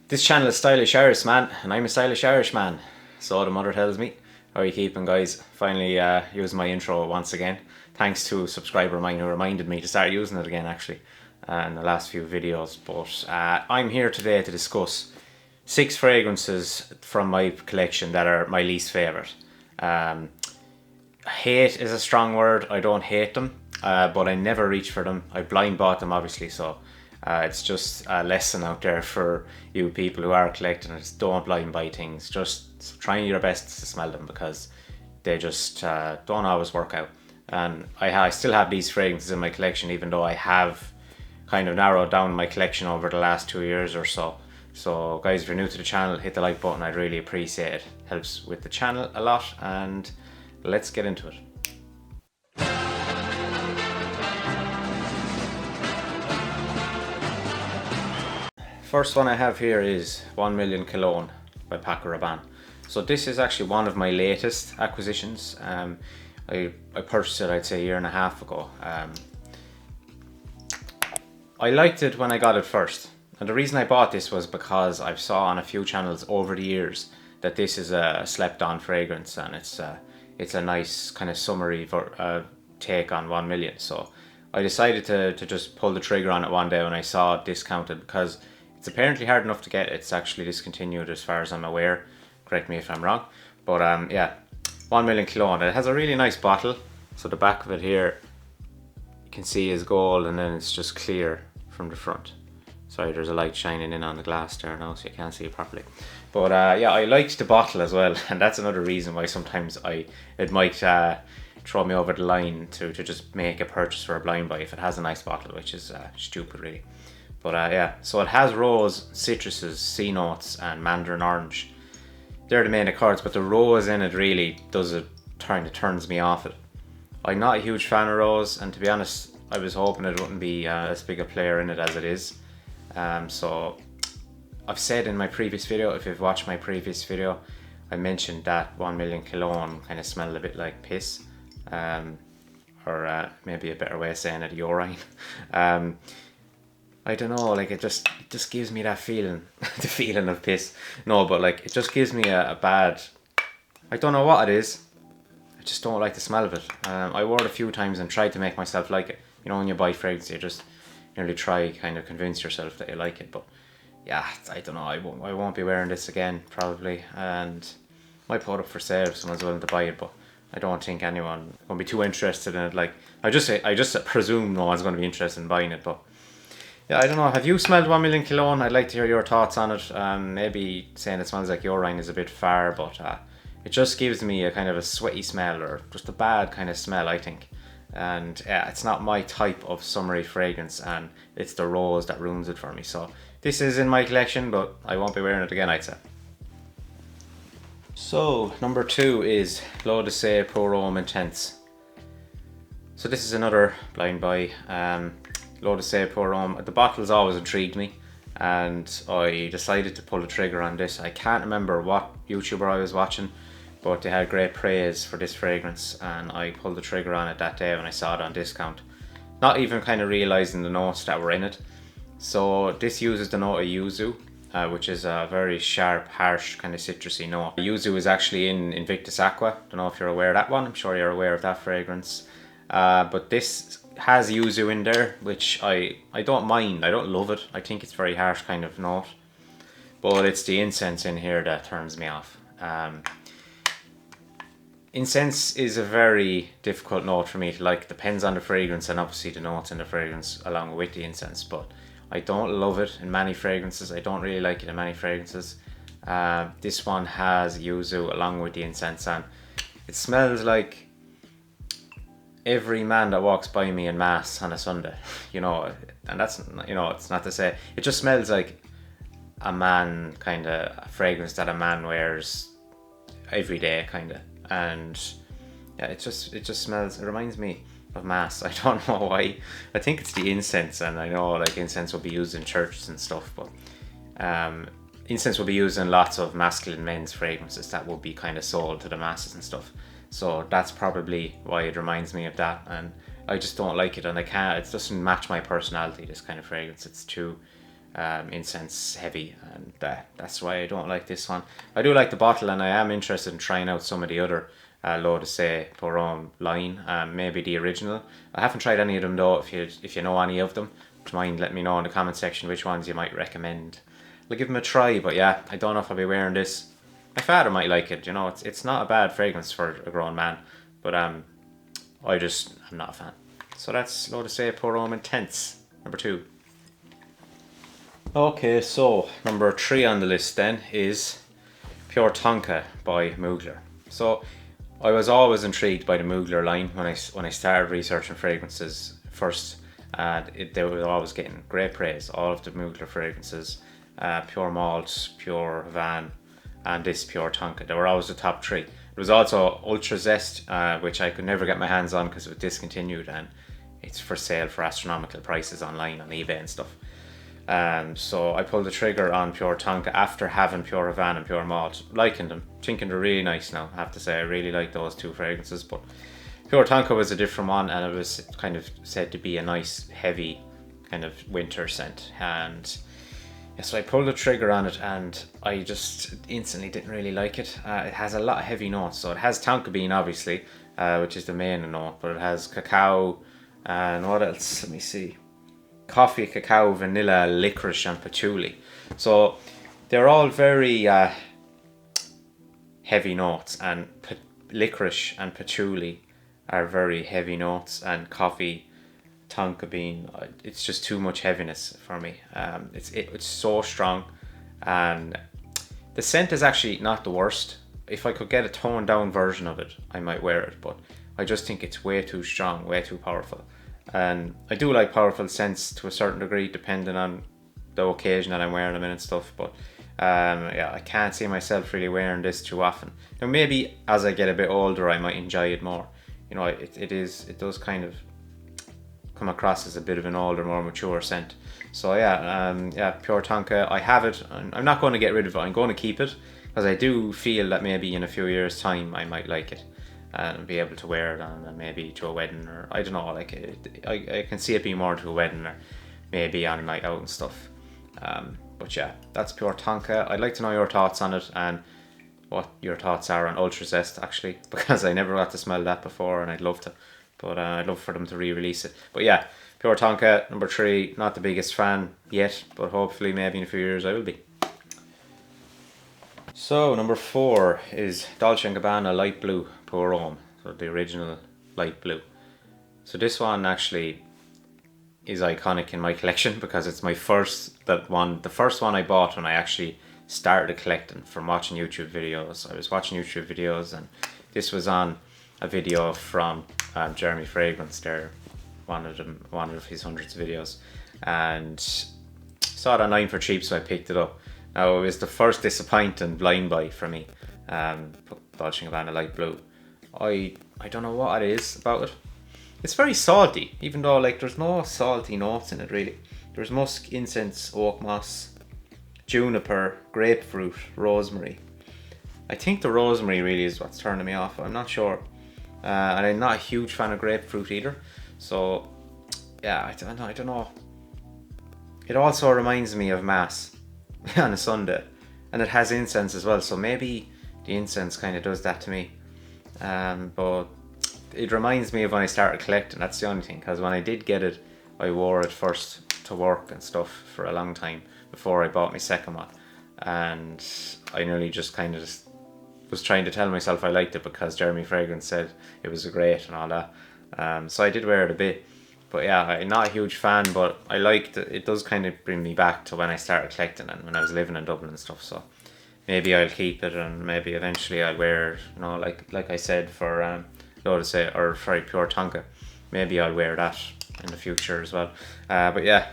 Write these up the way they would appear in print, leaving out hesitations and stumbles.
This channel is Stylish Irish Man, and I'm a stylish Irish man. So the mother tells me. How are you keeping, guys? Finally using my intro once again. Thanks to a subscriber of mine who reminded me to start using it again, actually, in the last few videos. But I'm here today to discuss 6 fragrances from my collection that are my least favourite. Hate is a strong word. I don't hate them, but I never reach for them. I blind bought them, obviously, so it's just a lesson out there for you people who are collecting it. Don't blind buy things. Just try your best to smell them, because they just don't always work out. And I still have these fragrances in my collection, even though I have kind of narrowed down my collection over the last 2 years or so. So guys, if you're new to the channel, hit the like button. I'd really appreciate it. Helps with the channel a lot, and let's get into it. First one I have here is 1 Million Cologne by Paco Rabanne. So this is actually one of my latest acquisitions. I purchased it, I'd say, a year and a half ago. I liked it when I got it first. And the reason I bought this was because I saw on a few channels over the years that this is a slept on fragrance, and it's a nice kind of summery take on 1 million. So I decided to just pull the trigger on it one day when I saw it discounted, because it's apparently hard enough to get. It's actually discontinued as far as I'm aware. Correct me if I'm wrong. But yeah, 1 Million Cologne. It has a really nice bottle. So the back of it here, you can see is gold, and then it's just clear from the front. Sorry, there's a light shining in on the glass there now, so you can't see it properly. But yeah, I liked the bottle as well, and that's another reason why sometimes it might throw me over the line to just make a purchase for a blind buy if it has a nice bottle, which is stupid really. But yeah, so it has rose, citruses, sea notes, and mandarin orange. They're the main accords, but the rose in it really turns me off it. I'm not a huge fan of rose, and to be honest, I was hoping it wouldn't be as big a player in it as it is. So I've said in my previous video, if you've watched my previous video, I mentioned that 1 Million Cologne kind of smelled a bit like piss, or maybe a better way of saying it, urine. I don't know, like it just gives me that feeling, the feeling of piss. No, but like it just gives me a bad, I don't know what it is. I just don't like the smell of it. I wore it a few times and tried to make myself like it. You know, when you buy fragrance, you just nearly try kind of convince yourself that you like it. But yeah, I don't know, I won't be wearing this again probably, and might put it up for sale if someone's willing to buy it, but I don't think anyone will be too interested in it. Like I just presume no one's going to be interested in buying it. But yeah, I don't know. Have you smelled 1 Million Cologne? I'd like to hear your thoughts on it. Maybe saying it smells like urine is a bit far, but it just gives me a kind of a sweaty smell, or just a bad kind of smell, I think. And yeah, it's not my type of summery fragrance, and it's the rose that ruins it for me. So this is in my collection, but I won't be wearing it again, I'd say. So number 2 is L'Eau de Cèdre Pour Homme Intense. So this is another blind buy. L'Eau de Cèdre Pour Homme. The bottle's always intrigued me, and I decided to pull the trigger on this. I can't remember what YouTuber I was watching, but they had great praise for this fragrance, and I pulled the trigger on it that day when I saw it on discount, not even kind of realizing the notes that were in it. So this uses the note of yuzu, which is a very sharp, harsh kind of citrusy note. Yuzu is actually in Invictus Aqua. Don't know if you're aware of that one. I'm sure you're aware of that fragrance. But this has yuzu in there, which I don't mind. I don't love it. I think it's very harsh kind of note, but it's the incense in here that turns me off. Incense is a very difficult note for me to like. It depends on the fragrance, and obviously the notes in the fragrance along with the incense, but I don't love it in many fragrances. I don't really like it in many fragrances. This one has yuzu along with the incense, and it smells like every man that walks by me in mass on a Sunday, you know. And that's, you know, it's not to say, it just smells like a man kind of fragrance that a man wears every day kind of. And yeah, it just smells, it reminds me of mass. I don't know why. I think it's the incense, and I know like incense will be used in churches and stuff, but incense will be used in lots of masculine men's fragrances that will be kind of sold to the masses and stuff. So that's probably why it reminds me of that, and I just don't like it, and I can't, it doesn't match my personality, this kind of fragrance. It's too incense heavy, and that's why I don't like this one. I do like the bottle, and I am interested in trying out some of the other L'Eau de Say Pour Homme line, maybe the original. I haven't tried any of them though. If you know any of them, do you mind let me know in the comment section which ones you might recommend. I'll give them a try, but yeah, I don't know if I'll be wearing this. My father might like it, you know, it's not a bad fragrance for a grown man, but I'm not a fan. So that's L'Eau de Say Pour Homme Intense, number 2. Okay, so number 3 on the list then is Pure Tonka by Mugler. So I was always intrigued by the Mugler line when I started researching fragrances first. They were always getting great praise. All of the Mugler fragrances, Pure Malt, Pure Havane, and this Pure Tonka, they were always the top 3. There was also Ultra Zest, which I could never get my hands on because it was discontinued, and it's for sale for astronomical prices online on eBay and stuff. So I pulled the trigger on Pure Tonka after having Pure Havane and Pure Malt, liking them, thinking they're really nice now. I have to say I really like those 2 fragrances, but Pure Tonka was a different one, and it was kind of said to be a nice heavy kind of winter scent. And yeah, so I pulled the trigger on it, and I just instantly didn't really like it. It has a lot of heavy notes, so it has tonka bean obviously, which is the main note, but it has cacao, and what else? Let me see. Coffee, cacao, vanilla, licorice, and patchouli. So they're all very heavy notes, and licorice and patchouli are very heavy notes, and coffee, tonka bean, it's just too much heaviness for me. It's so strong, and the scent is actually not the worst. If I could get a toned down version of it, I might wear it, but I just think it's way too strong, way too powerful. And I do like powerful scents to a certain degree, depending on the occasion that I'm wearing them in and stuff, but yeah, I can't see myself really wearing this too often. Now maybe as I get a bit older I might enjoy it more. You know, it does kind of come across as a bit of an older, more mature scent. So yeah, Pure Tonka, I have it, and I'm not going to get rid of it. I'm going to keep it because I do feel that maybe in a few years time I might like it and be able to wear it on maybe to a wedding, or I don't know, like I can see it being more to a wedding or maybe on a night out and stuff. But yeah, that's Pure Tonka. I'd like to know your thoughts on it and what your thoughts are on Ultra Zest actually, because I never got to smell that before and I'd love to, but I'd love for them to re-release it. But yeah, Pure Tonka, number 3, not the biggest fan yet, but hopefully maybe in a few years I will be. So number 4 is Dolce & Gabbana Light Blue Pour Homme, so the original light blue. So this one actually is iconic in my collection because it's the first one I bought when I actually started collecting from watching YouTube videos. I was watching YouTube videos, and this was on a video from Jeremy Fragrance there, one of his hundreds of videos, and saw it online for cheap, so I picked it up. Now it was the first disappointing blind buy for me. Dolce & Gabbana Light Blue. I don't know what it is about it. It's very salty, even though like there's no salty notes in it really. There's musk, incense, oak moss, juniper, grapefruit, rosemary. I think the rosemary really is what's turning me off. I'm not sure. And I'm not a huge fan of grapefruit either. So yeah, I don't know. It also reminds me of Mass on a Sunday, and it has incense as well, so maybe the incense kind of does that to me. But it reminds me of when I started collecting. That's the only thing, because when I did get it, I wore it first to work and stuff for a long time before I bought my second one, and I nearly just kind of was trying to tell myself I liked it because Jeremy Fragrance said it was great and all that. So I did wear it a bit, but yeah, I'm not a huge fan, but I liked it. It does kind of bring me back to when I started collecting and when I was living in Dublin and stuff. So maybe I'll keep it, and maybe eventually I'll wear it, you know, like I said for L'Eau de Say, or sorry, Pure Tonka. Maybe I'll wear that in the future as well. But yeah,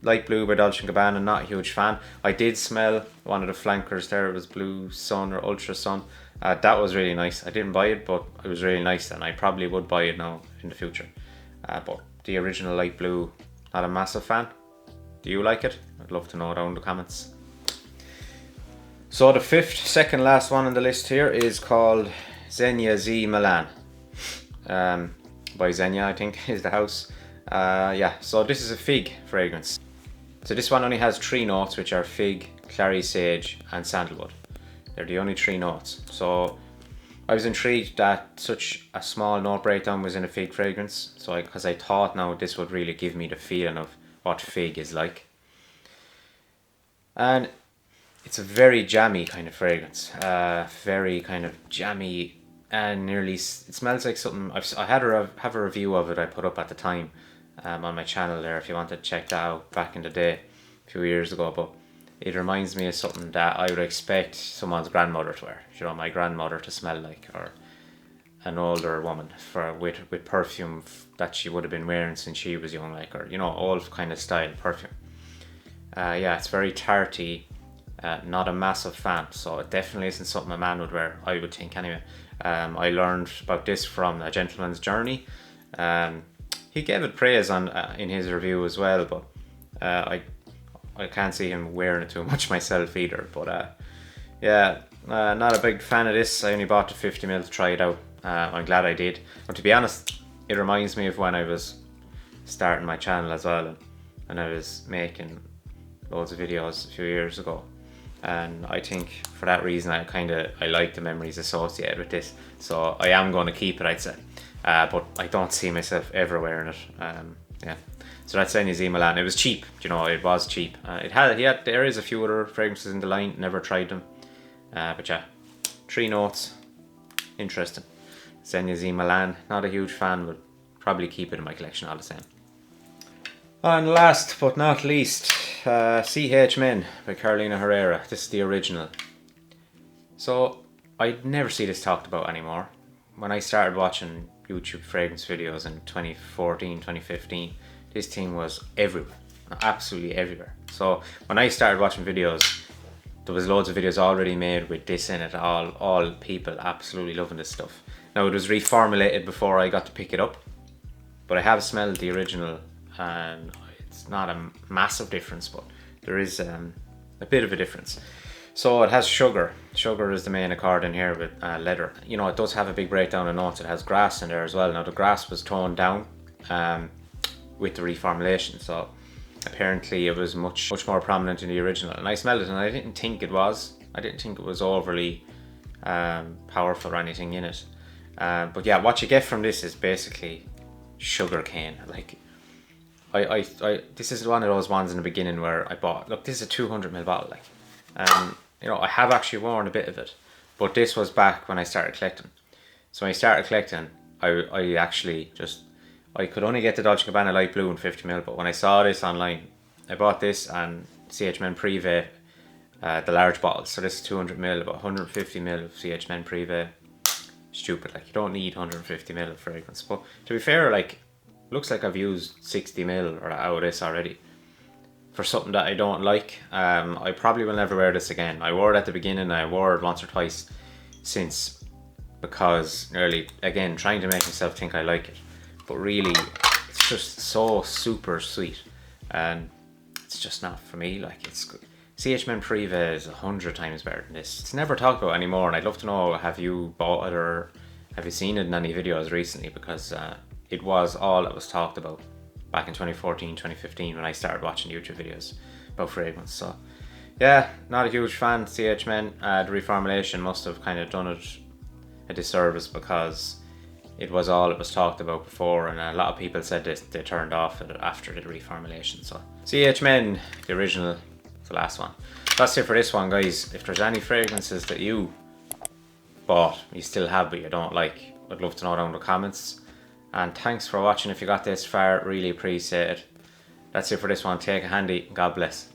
Light Blue by Dolce & Gabbana, not a huge fan. I did smell one of the flankers there. It was Blue Sun or Ultra Sun. That was really nice. I didn't buy it, but it was really nice, and I probably would buy it now in the future. But the original Light Blue, not a massive fan. Do you like it? I'd love to know down in the comments. So the second last one on the list here is called Zegna Z Milan. By Zegna, I think, is the house. Yeah, so this is a fig fragrance. So this one only has 3 notes, which are fig, clary sage and sandalwood. They're the only 3 notes. So I was intrigued that such a small note breakdown was in a fig fragrance. So because I thought now this would really give me the feeling of what fig is like. And it's a very jammy kind of fragrance. Very kind of jammy and nearly, it smells like something. I have a review of it I put up at the time on my channel there if you want to check that out back in the day, a few years ago. But it reminds me of something that I would expect someone's grandmother to wear. You know, my grandmother to smell like, or an older woman with perfume that she would have been wearing since she was young, like, or you know, old kind of style perfume. Yeah, it's very tarty. Not a massive fan, so it definitely isn't something a man would wear, I would think anyway. I learned about this from A Gentleman's Journey. He gave it praise in his review as well, but I can't see him wearing it too much myself either. But yeah, not a big fan of this. I only bought the 50ml to try it out. I'm glad I did. But to be honest, it reminds me of when I was starting my channel as well, and I was making loads of videos a few years ago. And I think for that reason I like the memories associated with this, so I am going to keep it, I'd say, but I don't see myself ever wearing it. Yeah, so that's New Zealand, and it was cheap, you know, it was cheap. There is a few other fragrances in the line, never tried them, but yeah, 3 notes, interesting. New Milan, not a huge fan, but probably keep it in my collection all the same. And last but not least, CH Men by Carolina Herrera. This is the original. So I'd never see this talked about anymore. When I started watching YouTube fragrance videos in 2014, 2015, this thing was everywhere, absolutely everywhere. So when I started watching videos, there was loads of videos already made with this in it, all people absolutely loving this stuff. Now it was reformulated before I got to pick it up, but I have smelled the original and it's not a massive difference, but there is a bit of a difference. So it has sugar. Sugar is the main accord in here with leather. You know, it does have a big breakdown of notes. It has grass in there as well. Now the grass was toned down with the reformulation, so apparently it was much more prominent in the original. And I smelled it and I didn't think it was. I didn't think it was overly powerful or anything in it. But yeah, what you get from this is basically sugar cane. Like, this is one of those ones in the beginning where I bought, look, this is a 200ml bottle, like, you know, I have actually worn a bit of it, but this was back when I started collecting. So when I started collecting, I actually I could only get the Dolce & Gabbana light blue in 50ml, but when I saw this online, I bought this and CH Men Privé, the large bottles. So this is 200ml, about 150ml of CH Men Privé. Stupid, like, you don't need 150ml of fragrance. But to be fair, like, looks like I've used 60ml or out of this already for something that I don't like. I probably will never wear this again. I wore it at the beginning and I wore it once or twice since, because nearly, again, trying to make myself think I like it, but really it's just so super sweet and it's just not for me. Like, it's good. CH Men Privé is 100 times better than this. It's never talked about anymore, and I'd love to know, have you bought it or have you seen it in any videos recently, because it was all that was talked about back in 2014, 2015 when I started watching YouTube videos about fragrance. So yeah, not a huge fan. CH Men, the reformulation must have kind of done it a disservice, because it was all it was talked about before, and a lot of people said they turned off it after the reformulation. So CH Men, the original, the last one. That's it for this one, guys. If there's any fragrances that you bought, you still have but you don't like, I'd love to know down in the comments. And thanks for watching. If you got this far, really appreciate it. That's it for this one. Take it handy. God bless.